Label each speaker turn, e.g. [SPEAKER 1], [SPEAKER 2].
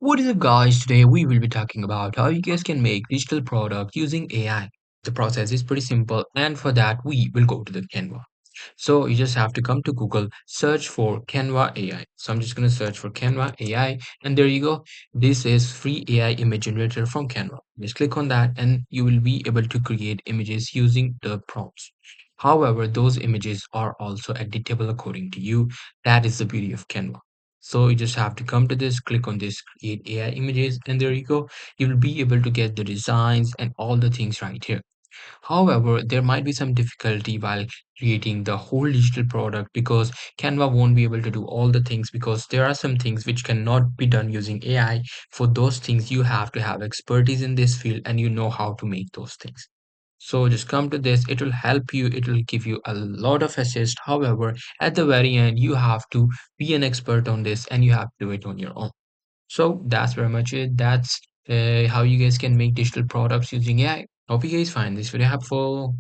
[SPEAKER 1] What is up, guys? Today we will be talking about how you guys can make digital product using AI. The process is pretty simple, and for that we will go to the Canva. So you just have to come to Google, search for Canva AI. So I'm just going to search for Canva AI, and there you go. This is free AI image generator from Canva. Just click on that, and you will be able to create images using the prompts. However, those images are also editable according to you. That is the beauty of Canva. So you just have to come to this, click on this, create AI images, and there you go. You will be able to get the designs and all the things right here. However, there might be some difficulty while creating the whole digital product because Canva won't be able to do all the things because there are some things which cannot be done using AI. For those things, you have to have expertise in this field and you know how to make those things. So just come to this, it will help you, it will give you a lot of assist. However, at the very end, you have to be an expert on this and you have to do it on your own. So that's very much it. That's how you guys can make digital products using AI. Hope you guys find this very helpful.